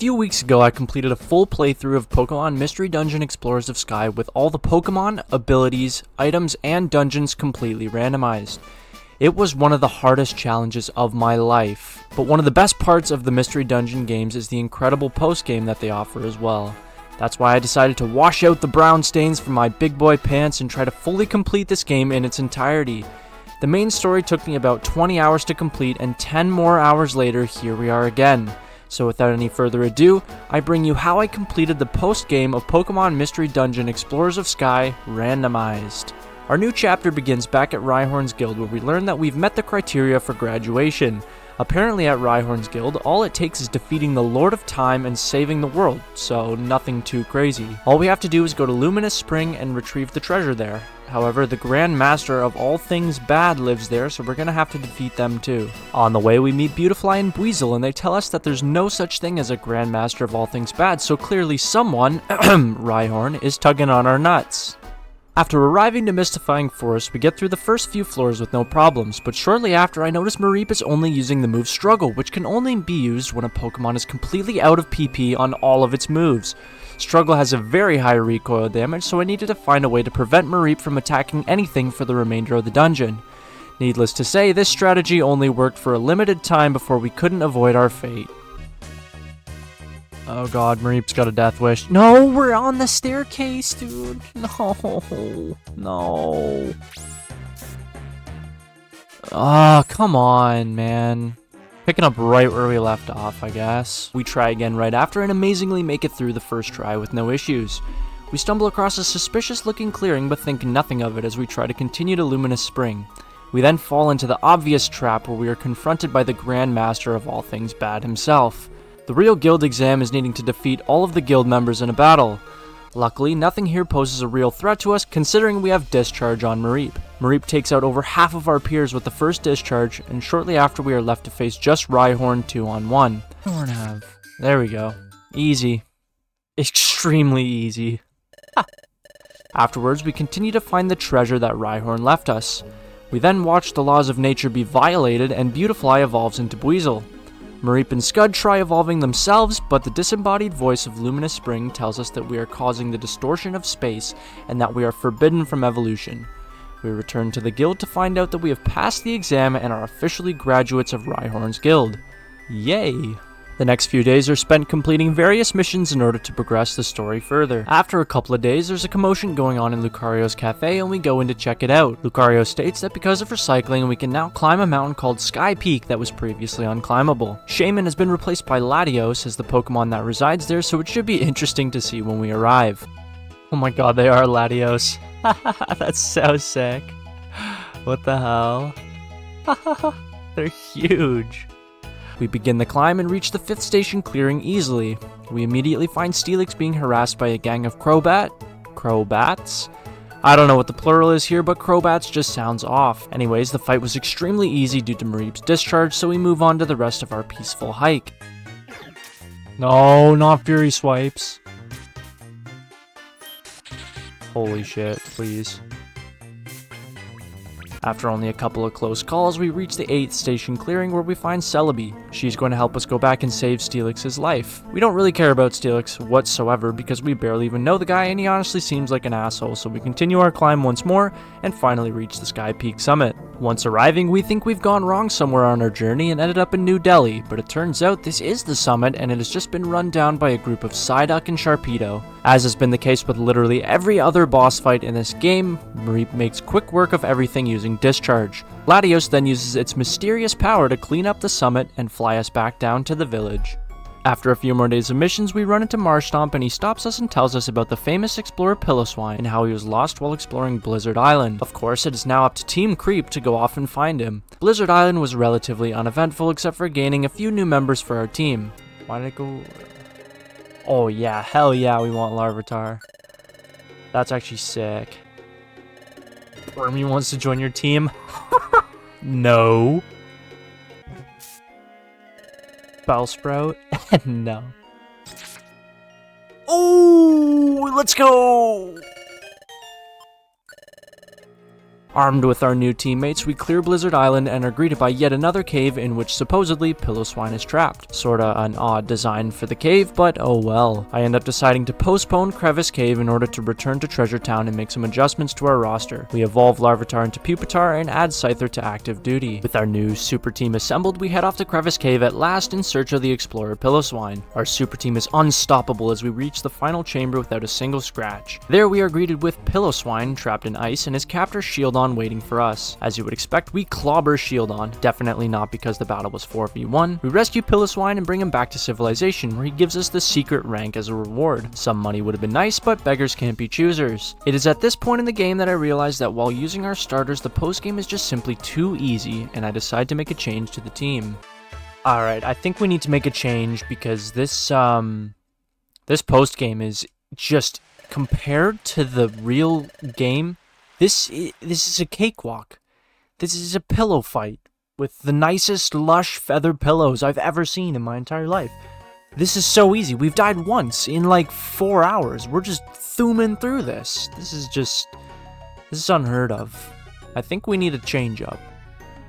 few weeks ago, I completed a full playthrough of Pokémon Mystery Dungeon Explorers of Sky with all the Pokémon, abilities, items, and dungeons completely randomized. It was one of the hardest challenges of my life, but one of the best parts of the Mystery Dungeon games is the incredible post-game that they offer as well. That's why I decided to wash out the brown stains from my big boy pants and try to fully complete this game in its entirety. The main story took me about 20 hours to complete, and 10 more hours later, here we are again. So without any further ado, I bring you how I completed the post-game of Pokémon Mystery Dungeon Explorers of Sky Randomized. Our new chapter begins back at Rhyhorn's Guild, where we learn that we've met the criteria for graduation. Apparently at Rhyhorn's Guild, all it takes is defeating the Lord of Time and saving the world, so nothing too crazy. All we have to do is go to Luminous Spring and retrieve the treasure there. However, the Grand Master of all things bad lives there, so we're gonna have to defeat them too. On the way, we meet Beautifly and Buizel, and they tell us that there's no such thing as a Grand Master of all things bad, so clearly someone, Rhyhorn, is tugging on our nuts. After arriving to Mystifying Forest, we get through the first few floors with no problems, but shortly after I notice Mareep is only using the move Struggle, which can only be used when a Pokemon is completely out of PP on all of its moves. Struggle has a very high recoil damage, so I needed to find a way to prevent Mareep from attacking anything for the remainder of the dungeon. Needless to say, this strategy only worked for a limited time before we couldn't avoid our fate. Oh god, Mareep's got a death wish. No, we're on the staircase, dude. No. Oh, come on, man. Picking up right where we left off, I guess. We try again right after and amazingly make it through the first try with no issues. We stumble across a suspicious looking clearing but think nothing of it as we try to continue to Luminous Spring. We then fall into the obvious trap where we are confronted by the Grand Master of all things bad himself. The real guild exam is needing to defeat all of the guild members in a battle. Luckily, nothing here poses a real threat to us considering we have Discharge on Mareep. Mareep takes out over half of our peers with the first Discharge, and shortly after we are left to face just Rhyhorn 2-on-1. There we go. Easy. Extremely easy. Afterwards, we continue to find the treasure that Rhyhorn left us. We then watch the laws of nature be violated and Beautifly evolves into Buizel. Mareep and Scud try evolving themselves, but the disembodied voice of Luminous Spring tells us that we are causing the distortion of space and that we are forbidden from evolution. We return to the guild to find out that we have passed the exam and are officially graduates of Rhyhorn's Guild. Yay! The next few days are spent completing various missions in order to progress the story further. After a couple of days, there's a commotion going on in Lucario's cafe and we go in to check it out. Lucario states that because of recycling, we can now climb a mountain called Sky Peak that was previously unclimbable. Shaman has been replaced by Latios as the Pokemon that resides there, so it should be interesting to see when we arrive. Oh my god, they are Latios. That's so sick. What the hell? They're huge. We begin the climb and reach the 5th station clearing easily. We immediately find Steelix being harassed by a gang of Crobats? I don't know what the plural is here, but Crobats just sounds off. Anyways, the fight was extremely easy due to Mareep's discharge, so we move on to the rest of our peaceful hike. No, not Fury Swipes. Holy shit, please. After only a couple of close calls, we reach the 8th station clearing where we find Celebi. She's going to help us go back and save Steelix's life. We don't really care about Steelix whatsoever because we barely even know the guy and he honestly seems like an asshole, so we continue our climb once more and finally reach the Sky Peak summit. Once arriving, we think we've gone wrong somewhere on our journey and ended up in New Delhi, but it turns out this is the summit and it has just been run down by a group of Psyduck and Sharpedo. As has been the case with literally every other boss fight in this game, Mareep makes quick work of everything using Discharge. Latios then uses its mysterious power to clean up the summit and fly us back down to the village. After a few more days of missions, we run into Marshtomp and he stops us and tells us about the famous explorer Piloswine and how he was lost while exploring Blizzard Island. Of course, it is now up to Team Creep to go off and find him. Blizzard Island was relatively uneventful except for gaining a few new members for our team. Why did it go... Oh yeah, hell yeah, we want Larvitar. That's actually sick. Wormy wants to join your team? No. Bellsprout? No. Oh, let's go! Armed with our new teammates, we clear Blizzard Island and are greeted by yet another cave in which supposedly Pillowswine is trapped. Sorta an odd design for the cave, but oh well. I end up deciding to postpone Crevice Cave in order to return to Treasure Town and make some adjustments to our roster. We evolve Larvitar into Pupitar and add Scyther to active duty. With our new super team assembled, we head off to Crevice Cave at last in search of the explorer Pillowswine. Our super team is unstoppable as we reach the final chamber without a single scratch. There we are greeted with Pillowswine trapped in ice and his captor Shieldon waiting for us. As you would expect, we clobber Shieldon, definitely not because the battle was 4v1. We rescue Pillowswine and bring him back to civilization, where he gives us the secret rank as a reward. Some money would have been nice, but beggars can't be choosers. It is at this point in the game that I realize that while using our starters, the postgame is just simply too easy, and I decide to make a change to the team. Alright, I think we need to make a change because this postgame is just, compared to the real game, this is a cakewalk. This is a pillow fight with the nicest lush feathered pillows I've ever seen in my entire life. This is so easy. We've died once in like 4 hours. We're just thumbing through this. This is unheard of. I think we need a change up.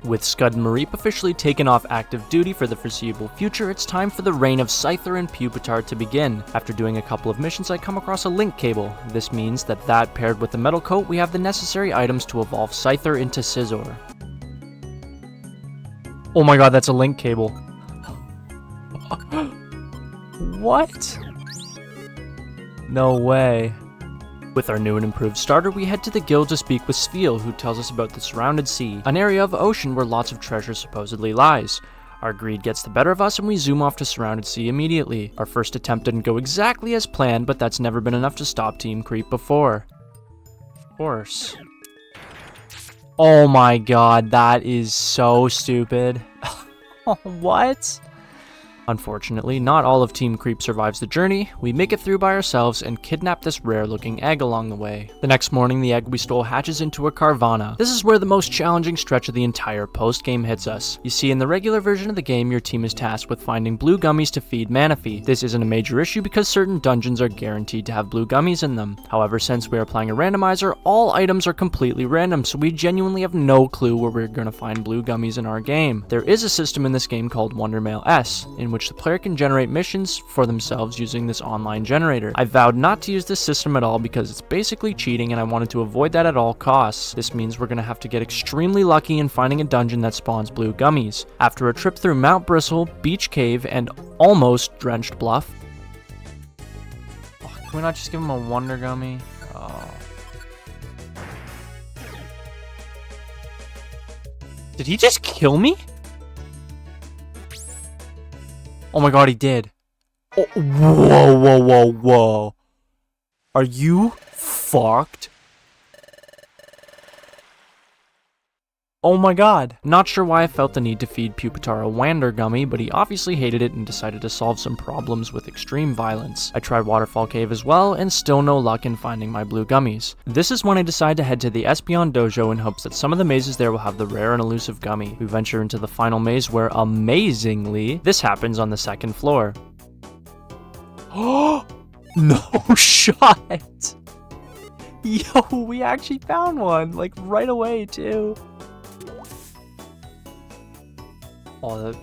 With Scud and Mareep officially taken off active duty for the foreseeable future, it's time for the reign of Scyther and Pupitar to begin. After doing a couple of missions, I come across a link cable. This means that paired with the metal coat, we have the necessary items to evolve Scyther into Scizor. Oh my god, that's a link cable. What? No way. With our new and improved starter, we head to the guild to speak with Sveal, who tells us about the Surrounded Sea, an area of ocean where lots of treasure supposedly lies. Our greed gets the better of us and we zoom off to Surrounded Sea immediately. Our first attempt didn't go exactly as planned, but that's never been enough to stop Team Creep before. Of course. Oh my god, that is so stupid. What? Unfortunately, not all of Team Creep survives the journey. We make it through by ourselves and kidnap this rare-looking egg along the way. The next morning, the egg we stole hatches into a Carvana. This is where the most challenging stretch of the entire post-game hits us. You see, in the regular version of the game, your team is tasked with finding blue gummies to feed Manaphy. This isn't a major issue because certain dungeons are guaranteed to have blue gummies in them. However, since we are playing a randomizer, all items are completely random, so we genuinely have no clue where we're going to find blue gummies in our game. There is a system in this game called Wondermail S, in which the player can generate missions for themselves using this online generator. I vowed not to use this system at all because it's basically cheating and I wanted to avoid that at all costs. This means we're going to have to get extremely lucky in finding a dungeon that spawns blue gummies. After a trip through Mount Bristle, Beach Cave, and almost Drenched Bluff. Oh, can we not just give him a Wonder Gummy? Oh. Did he just kill me? Oh my god, he did. Oh, whoa, whoa, whoa, whoa. Are you fucked? Oh my god. Not sure why I felt the need to feed Pupitar a Wander Gummy, but he obviously hated it and decided to solve some problems with extreme violence. I tried Waterfall Cave as well, and still no luck in finding my blue gummies. This is when I decide to head to the Espeon Dojo in hopes that some of the mazes there will have the rare and elusive gummy. We venture into the final maze where, amazingly, this happens on the second floor. Oh, no shot! Yo, we actually found one, like right away too. Oh,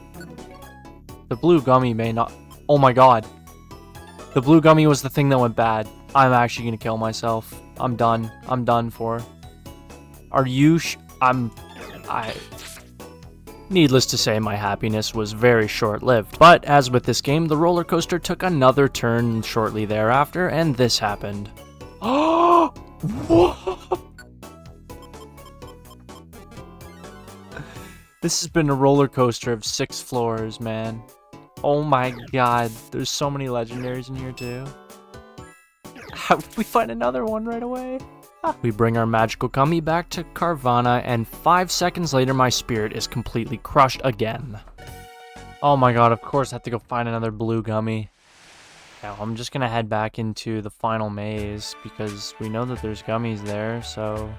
the blue gummy may not... Oh my god. The blue gummy was the thing that went bad. I'm actually gonna kill myself. I'm done. I'm done for. Are you Needless to say, my happiness was very short-lived. But as with this game, the roller coaster took another turn shortly thereafter, and this happened. Oh! What? This has been a roller coaster of 6 floors, man. Oh my god, there's so many legendaries in here too. How did we find another one right away? We bring our magical gummy back to Carvana, and 5 seconds later my spirit is completely crushed again. Oh my god, of course I have to go find another blue gummy. Now I'm just gonna head back into the final maze, because we know that there's gummies there, so...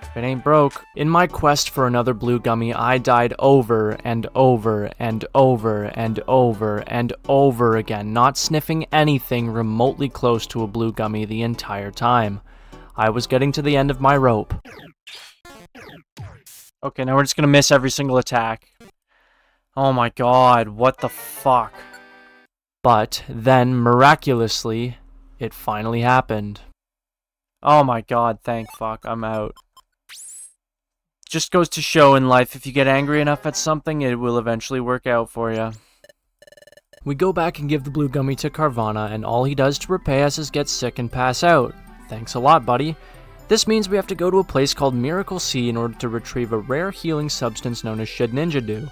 If it ain't broke. In my quest for another blue gummy, I died over and over and over and over and over again, not sniffing anything remotely close to a blue gummy the entire time. I was getting to the end of my rope. Okay, now we're just gonna miss every single attack. Oh my god, what the fuck? But then, miraculously, it finally happened. Oh my god, thank fuck, I'm out. Just goes to show in life, if you get angry enough at something, it will eventually work out for you. We go back and give the blue gummy to Carvana, and all he does to repay us is get sick and pass out. Thanks a lot, buddy. This means we have to go to a place called Miracle Sea in order to retrieve a rare healing substance known as Should Ninja Do.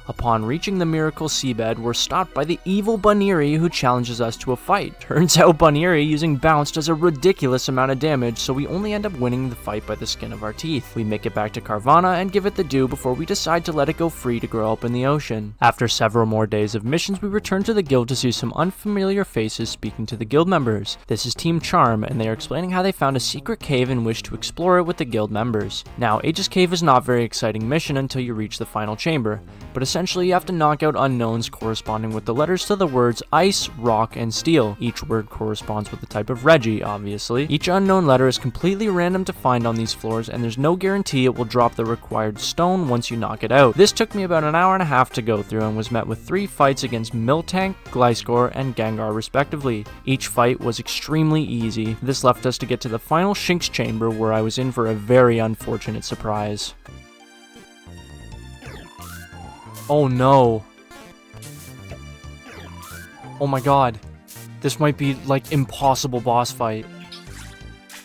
Upon reaching the Miracle Seabed, we're stopped by the evil Buniri, who challenges us to a fight. Turns out Buniri using Bounce does a ridiculous amount of damage, so we only end up winning the fight by the skin of our teeth. We make it back to Carvana and give it the due before we decide to let it go free to grow up in the ocean. After several more days of missions, we return to the guild to see some unfamiliar faces speaking to the guild members. This is Team Charm, and they are explaining how they found a secret cave and wish to explore it with the guild members. Now, Aegis Cave is not a very exciting mission until you reach the final chamber, but essentially you have to knock out unknowns corresponding with the letters to the words ice, rock, and steel. Each word corresponds with the type of Reggie, obviously. Each unknown letter is completely random to find on these floors, and there's no guarantee it will drop the required stone once you knock it out. This took me about an hour and a half to go through and was met with 3 fights against Miltank, Gliscor, and Gengar respectively. Each fight was extremely easy. This left us to get to the final Shinx chamber, where I was in for a very unfortunate surprise. Oh no. Oh my god. This might be like impossible boss fight.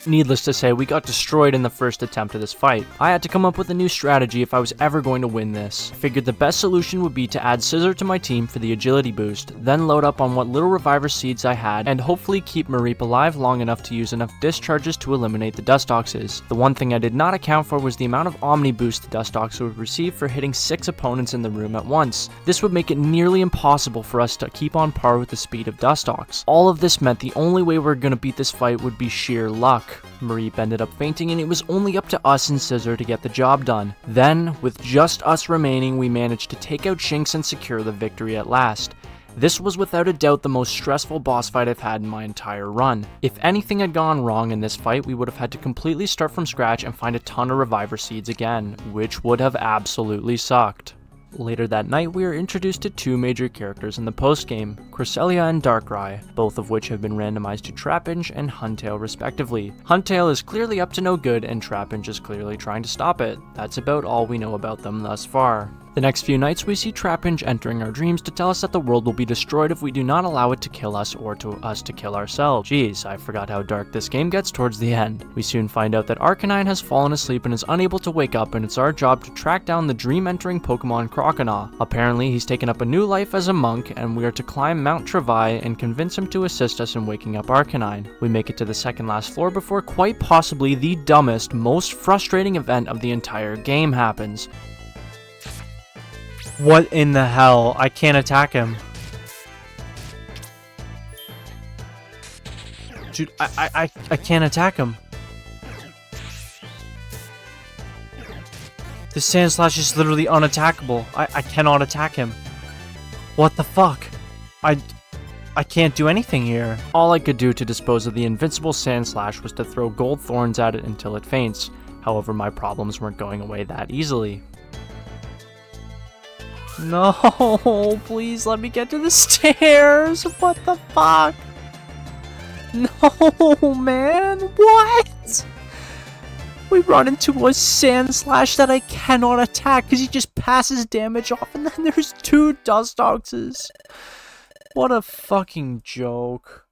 Needless to say, we got destroyed in the first attempt of this fight. I had to come up with a new strategy if I was ever going to win this. I figured the best solution would be to add Scissor to my team for the agility boost, then load up on what little reviver seeds I had, and hopefully keep Mareep alive long enough to use enough discharges to eliminate the Dustoxes. The one thing I did not account for was the amount of Omni boost the Dustox would receive for hitting 6 opponents in the room at once. This would make it nearly impossible for us to keep on par with the speed of Dustox. All of this meant the only way we were going to beat this fight would be sheer luck. Mareep ended up fainting, and it was only up to us and Scissor to get the job done. Then, with just us remaining, we managed to take out Shinx and secure the victory at last. This was without a doubt the most stressful boss fight I've had in my entire run. If anything had gone wrong in this fight, we would have had to completely start from scratch and find a ton of reviver seeds again, which would have absolutely sucked. Later that night, we are introduced to 2 major characters in the postgame, Cresselia and Darkrai, both of which have been randomized to Trapinch and Huntail respectively. Huntail is clearly up to no good, and Trapinch is clearly trying to stop it. That's about all we know about them thus far. The next few nights, we see Trapinch entering our dreams to tell us that the world will be destroyed if we do not allow it to kill us or to us to kill ourselves. Jeez, I forgot how dark this game gets towards the end. We soon find out that Arcanine has fallen asleep and is unable to wake up, and it's our job to track down the dream-entering Pokemon Croconaw. Apparently, he's taken up a new life as a monk, and we are to climb Mount Travai and convince him to assist us in waking up Arcanine. We make it to the second last floor before quite possibly the dumbest, most frustrating event of the entire game happens. What in the hell? I can't attack him. Dude, I can't attack him. The Sandslash is literally unattackable. I cannot attack him. What the fuck? I can't do anything here. All I could do to dispose of the invincible Sandslash was to throw gold thorns at it until it faints. However, my problems weren't going away that easily. No, please let me get to the stairs. What the fuck? No, man. What? We run into a Sandslash that I cannot attack because he just passes damage off, and then there's 2 Dustoxes. What a fucking joke.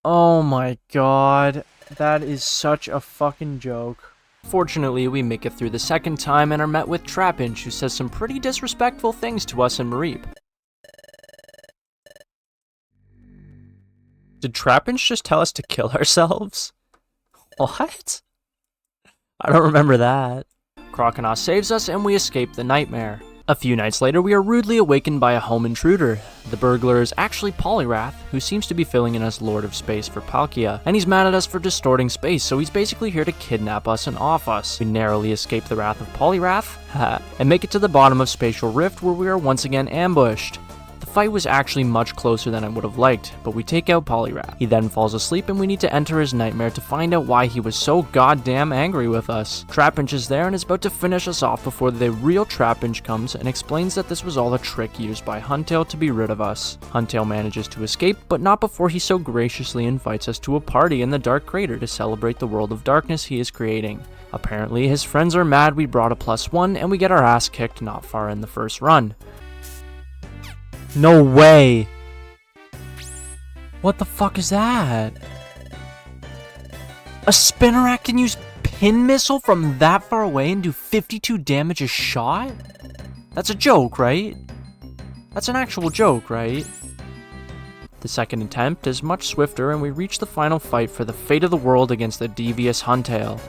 Oh my god. That is such a fucking joke. Fortunately, we make it through the second time and are met with Trapinch, who says some pretty disrespectful things to us and Mareep. Did Trapinch just tell us to kill ourselves? What? I don't remember that. Croconaw saves us and we escape the nightmare. A few nights later, we are rudely awakened by a home intruder. The burglar is actually Poliwrath, who seems to be filling in as Lord of Space for Palkia, and he's mad at us for distorting space, so he's basically here to kidnap us and off us. We narrowly escape the wrath of Poliwrath, and make it to the bottom of Spatial Rift, where we are once again ambushed. The fight was actually much closer than I would have liked, but we take out Poliwrath. He then falls asleep and we need to enter his nightmare to find out why he was so goddamn angry with us. Trapinch is there and is about to finish us off before the real Trapinch comes and explains that this was all a trick used by Huntail to be rid of us. Huntail manages to escape, but not before he so graciously invites us to a party in the Dark Crater to celebrate the world of darkness he is creating. Apparently, his friends are mad we brought a +1 and we get our ass kicked not far in the first run. No way! What the fuck is that? A Spinarak can use Pin Missile from that far away and do 52 damage a shot? That's a joke, right? That's an actual joke, right? The second attempt is much swifter and we reach the final fight for the fate of the world against the devious Huntail.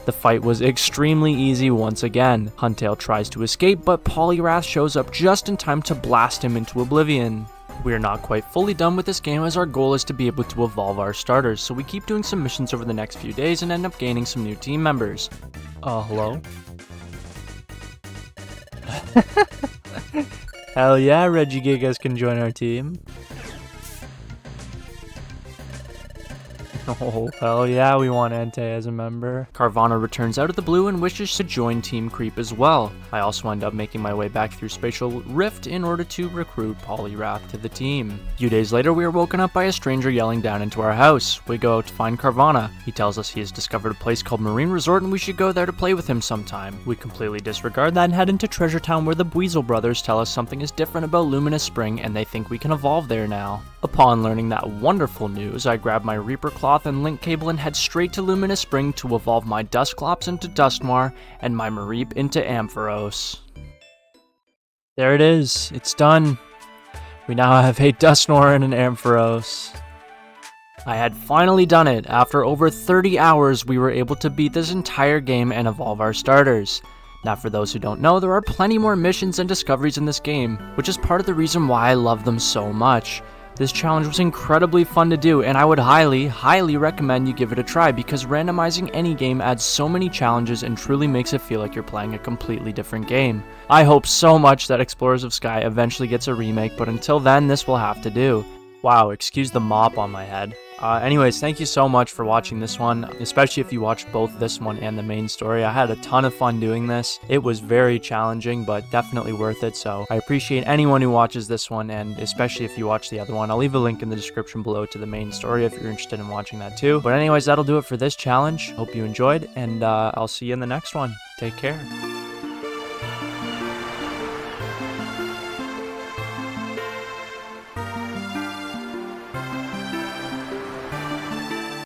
The fight was extremely easy once again. Huntail tries to escape, but Poliwrath shows up just in time to blast him into oblivion. We are not quite fully done with this game as our goal is to be able to evolve our starters, so we keep doing some missions over the next few days and end up gaining some new team members. Hello? Hell yeah, Regigigas can join our team. Oh, hell yeah, we want Entei as a member. Carvanha returns out of the blue and wishes to join Team Creep as well. I also end up making my way back through Spatial Rift in order to recruit Poliwrath to the team. A few days later, we are woken up by a stranger yelling down into our house. We go out to find Carvanha. He tells us he has discovered a place called Marine Resort and we should go there to play with him sometime. We completely disregard that and head into Treasure Town where the Buizel brothers tell us something is different about Luminous Spring and they think we can evolve there now. Upon learning that wonderful news, I grab my Reaper Cloth and Link Cable and head straight to Luminous Spring to evolve my Dusclops into Dusknoir and my Mareep into Ampharos. There it is, it's done. We now have a Dusknoir and an Ampharos. I had finally done it. After over 30 hours, we were able to beat this entire game and evolve our starters. Now for those who don't know, there are plenty more missions and discoveries in this game, which is part of the reason why I love them so much. This challenge was incredibly fun to do, and I would highly recommend you give it a try because randomizing any game adds so many challenges and truly makes it feel like you're playing a completely different game. I hope so much that Explorers of Sky eventually gets a remake, but until then, this will have to do. Wow, excuse the mop on my head. Anyways, thank you so much for watching this one, especially if you watched both this one and the main story. I had a ton of fun doing this. It was very challenging, but definitely worth it, so I appreciate anyone who watches this one, and especially if you watch the other one. I'll leave a link in the description below to the main story if you're interested in watching that too. But anyways, that'll do it for this challenge. Hope you enjoyed, and I'll see you in the next one. Take care.